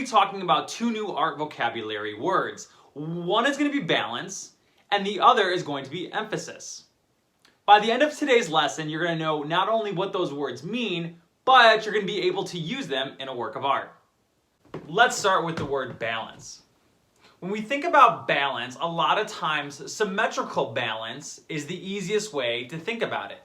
to be talking about two new art vocabulary words. One is going to be balance, and the other is going to be emphasis. By the end of today's lesson, you're going to know not only what those words mean, but you're going to be able to use them in a work of art. Let's start with the word balance. When we think about balance, a lot of times symmetrical balance is the easiest way to think about it.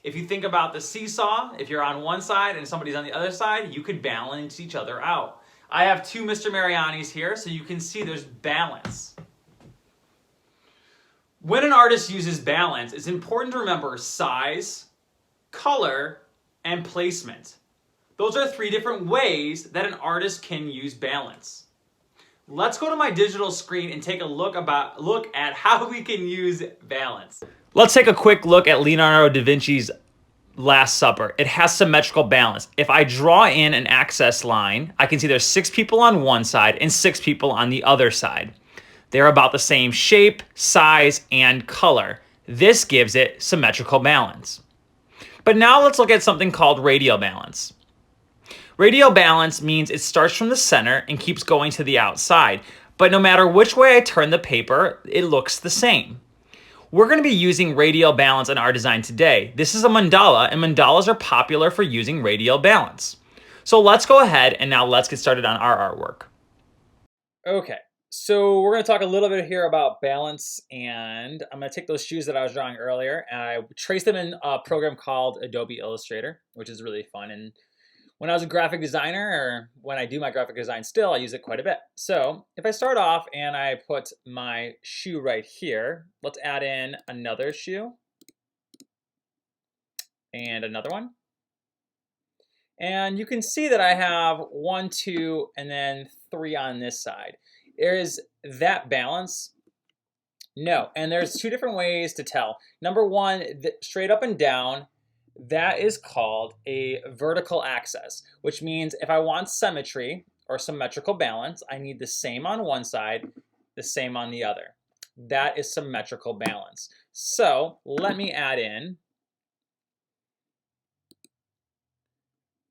If you think about the seesaw, if you're on one side and somebody's on the other side, you could balance each other out. I have two Mr. Mariani's here, so you can see there's balance. When an artist uses balance, it's important to remember size, color, and placement. Those are three different ways that an artist can use balance. Let's go to my digital screen and take a look at how we can use balance. Let's take a quick look at Leonardo da Vinci's Last Supper. It has symmetrical balance. If I draw in an access line, I can see there's 6 people on one side and 6 people on the other side. They're about the same shape, size, and color. This gives it symmetrical balance. But now let's look at something called radial balance. Radial balance means it starts from the center and keeps going to the outside. But no matter which way I turn the paper, it looks the same. We're going to be using radial balance in our design today. This is a mandala, and mandalas are popular for using radial balance. So let's go ahead and now let's get started on our artwork. Okay, so we're going to talk a little bit here about balance, and I'm going to take those shoes that I was drawing earlier, and I traced them in a program called Adobe Illustrator, which is really fun. And when I was a graphic designer, or when I do my graphic design still, I use it quite a bit. So if I start off and I put my shoe right here, let's add in another shoe and another one. And you can see that I have 1, 2, and then 3 on this side. Is that balance? No, and there's 2 different ways to tell. Number one, straight up and down, that is called a vertical axis, which means if I want symmetry or symmetrical balance, I need the same on one side, the same on the other. That is symmetrical balance. So let me add in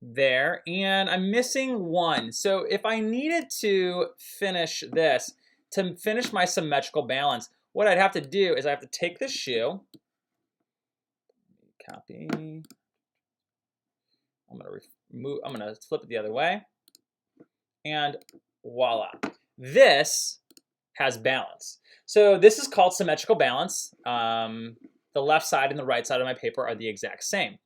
there, and I'm missing 1. So if I needed to finish this, to finish my symmetrical balance, what I'd have to do is I have to take this shoe, copy. I'm gonna flip it the other way, and voila. This has balance. So this is called symmetrical balance. The left side and the right side of my paper are the exact same.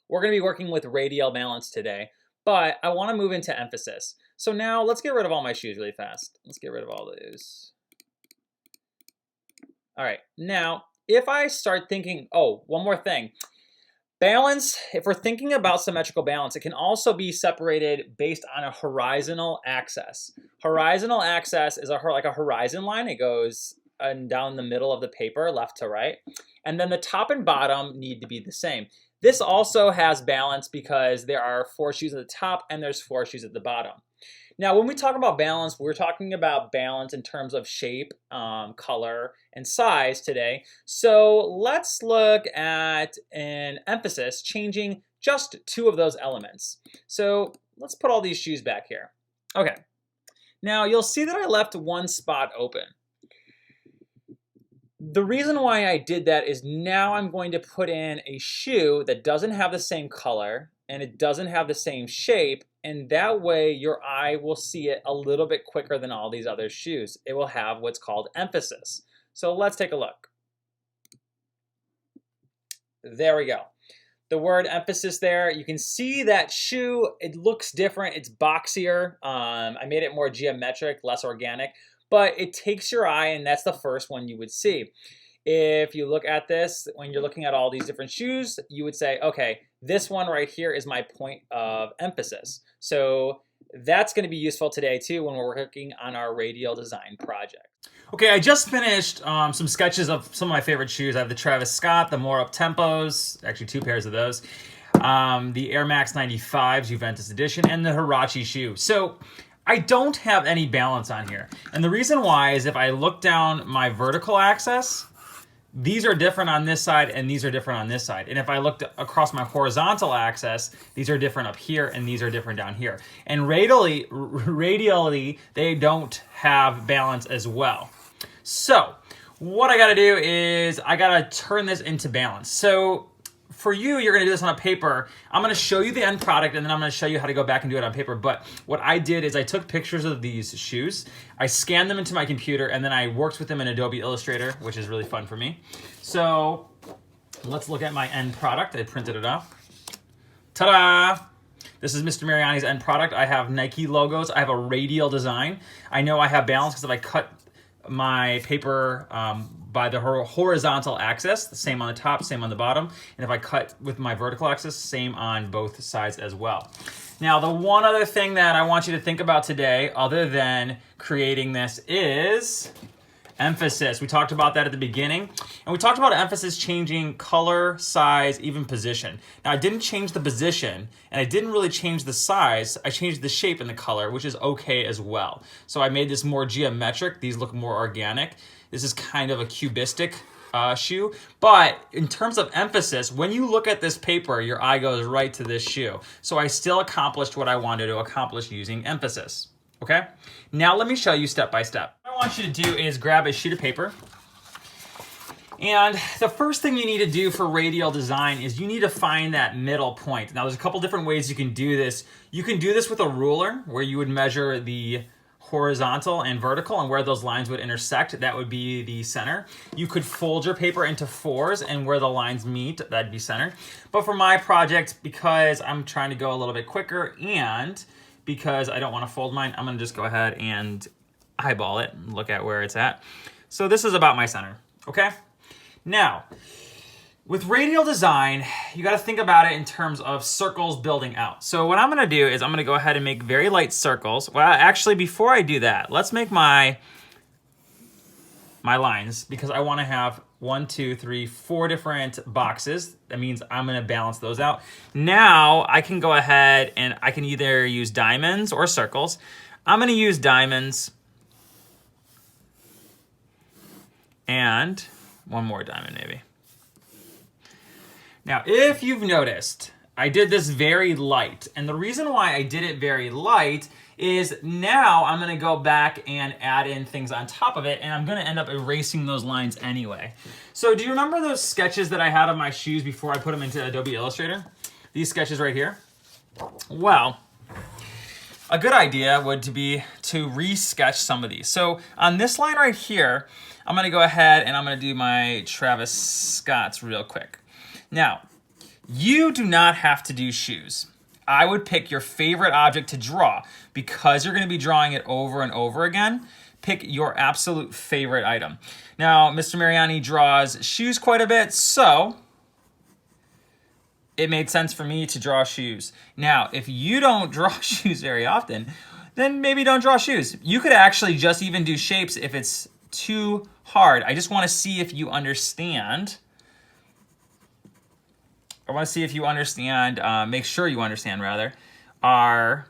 We're gonna be working with radial balance today, but I wanna move into emphasis. So now let's get rid of all my shoes really fast. Let's get rid of all those. All right, now, if I start thinking, oh, one more thing. Balance, if we're thinking about symmetrical balance, it can also be separated based on a horizontal axis. Horizontal axis is like a horizon line. It goes down the middle of the paper, left to right. And then the top and bottom need to be the same. This also has balance because there are 4 shoes at the top and there's 4 shoes at the bottom. Now, when we talk about balance, we're talking about balance in terms of shape, color, and size today. So let's look at an emphasis, changing just 2 of those elements. So let's put all these shoes back here. Okay. Now, you'll see that I left 1 spot open. The reason why I did that is now I'm going to put in a shoe that doesn't have the same color and it doesn't have the same shape, and that way your eye will see it a little bit quicker than all these other shoes. It will have what's called emphasis. So let's take a look. There we go. The word emphasis there, you can see that shoe, it looks different, it's boxier. I made it more geometric, less organic, but it takes your eye, and that's the first one you would see. If you look at this, when you're looking at all these different shoes, you would say, okay, this one right here is my point of emphasis. So that's going to be useful today too when we're working on our radial design project. Okay, I just finished some sketches of some of my favorite shoes. I have the Travis Scott, the More Up Tempos, actually 2 pairs of those, the Air Max 95s Juventus Edition, and the Huarache shoe. So I don't have any balance on here. And the reason why is if I look down my vertical axis, these are different on this side and these are different on this side. And if I looked across my horizontal axis, these are different up here and these are different down here. And radially, they don't have balance as well. So what I gotta do is I gotta turn this into balance. So for you, you're gonna do this on a paper. I'm gonna show you the end product and then I'm gonna show you how to go back and do it on paper. But what I did is I took pictures of these shoes, I scanned them into my computer, and then I worked with them in Adobe Illustrator, which is really fun for me. So let's look at my end product. I printed it off. Ta-da! This is Mr. Mariani's end product. I have Nike logos. I have a Radial Design. I know I have balance because if I cut my paper by the horizontal axis, the same on the top, same on the bottom. And if I cut with my vertical axis, same on both sides as well. Now, the one other thing that I want you to think about today, other than creating this, is emphasis. We talked about that at the beginning. And we talked about emphasis changing color, size, even position. Now, I didn't change the position, and I didn't really change the size. I changed the shape and the color, which is okay as well. So I made this more geometric. These look more organic. This is kind of a cubistic shoe. But in terms of emphasis, when you look at this paper, your eye goes right to this shoe. So I still accomplished what I wanted to accomplish using emphasis. Okay? Now let me show you step by step. What I want you to do is grab a sheet of paper. And the first thing you need to do for radial design is you need to find that middle point. Now there's a couple different ways you can do this. You can do this with a ruler where you would measure the horizontal and vertical and where those lines would intersect. That would be the center. You could fold your paper into fours and where the lines meet, that'd be center. But for my project, because I'm trying to go a little bit quicker and because I don't want to fold mine, I'm going to just go ahead and eyeball it and look at where it's at. So this is about my center, okay? Now, with radial design, you got to think about it in terms of circles building out. So what I'm going to do is I'm going to go ahead and make very light circles. Well, actually, before I do that, let's make my lines because I want to have 1, 2, 3, 4 different boxes. That means I'm going to balance those out. Now I can go ahead and I can either use diamonds or circles. I'm going to use diamonds and one more diamond maybe. Now, if you've noticed, I did this very light. And the reason why I did it very light is now I'm going to go back and add in things on top of it, and I'm going to end up erasing those lines anyway. So do you remember those sketches that I had of my shoes before I put them into Adobe Illustrator? These sketches right here? Well, a good idea would be to re-sketch some of these. So on this line right here, I'm going to go ahead and I'm going to do my Travis Scott's real quick. Now, you do not have to do shoes. I would pick your favorite object to draw. Because you're going to be drawing it over and over again, pick your absolute favorite item. Now, Mr. Mariani draws shoes quite a bit, so it made sense for me to draw shoes. Now, if you don't draw shoes very often, then maybe don't draw shoes. You could actually just even do shapes if it's too hard. I just want to see if you understand. I want to see if you understand, make sure you understand rather, our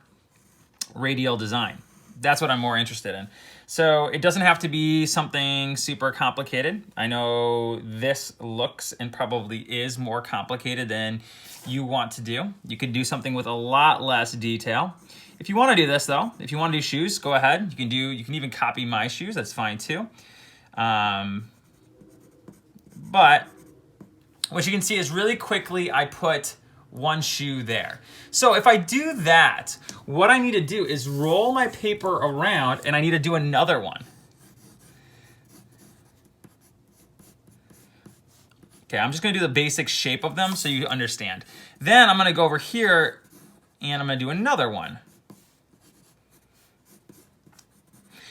radial design. That's what I'm more interested in. So it doesn't have to be something super complicated. I know this looks and probably is more complicated than you want to do. You could do something with a lot less detail. If you want to do this though, if you want to do shoes, go ahead. You can even copy my shoes, that's fine too. But what you can see is really quickly I put one shoe there. So if I do that, what I need to do is roll my paper around and I need to do another one. Okay, I'm just gonna do the basic shape of them so you understand. Then I'm gonna go over here and I'm gonna do another one.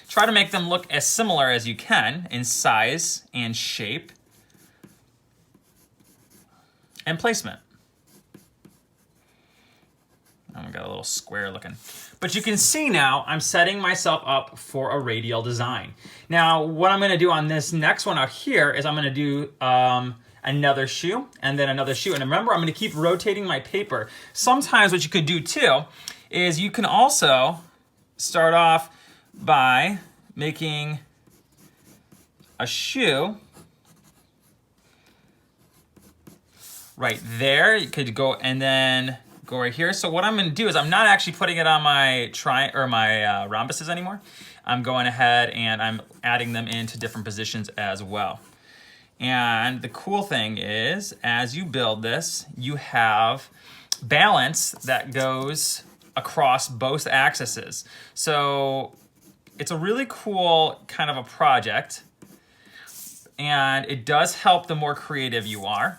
Try to make them look as similar as you can in size and shape and placement. I got a little square looking. But you can see now I'm setting myself up for a radial design. Now, what I'm gonna do on this next one out here is I'm gonna do another shoe and then another shoe. And remember, I'm gonna keep rotating my paper. Sometimes what you could do too is you can also start off by making a shoe right there. You could go and then go right here. So what I'm going to do is I'm not actually putting it on my rhombuses anymore. I'm going ahead and I'm adding them into different positions as well. And the cool thing is, as you build this, you have balance that goes across both axes. So it's a really cool kind of a project, and it does help the more creative you are.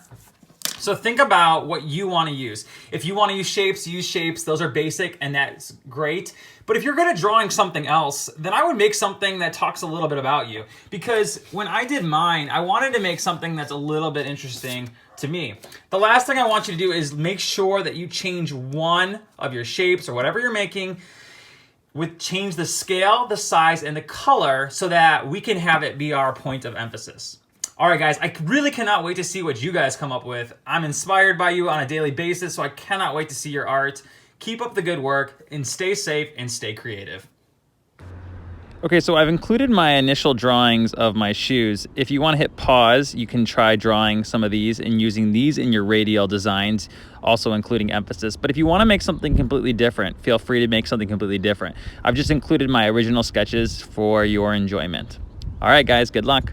So think about what you want to use. If you want to use shapes. Those are basic, and that's great. But if you're good at drawing something else, then I would make something that talks a little bit about you. Because when I did mine, I wanted to make something that's a little bit interesting to me. The last thing I want you to do is make sure that you change one of your shapes or whatever you're making, change the scale, the size, and the color so that we can have it be our point of emphasis. All right, guys, I really cannot wait to see what you guys come up with. I'm inspired by you on a daily basis, so I cannot wait to see your art. Keep up the good work, and stay safe and stay creative. Okay, so I've included my initial drawings of my shoes. If you want to hit pause, you can try drawing some of these and using these in your radial designs, also including emphasis. But if you want to make something completely different, feel free to make something completely different. I've just included my original sketches for your enjoyment. All right, guys, good luck.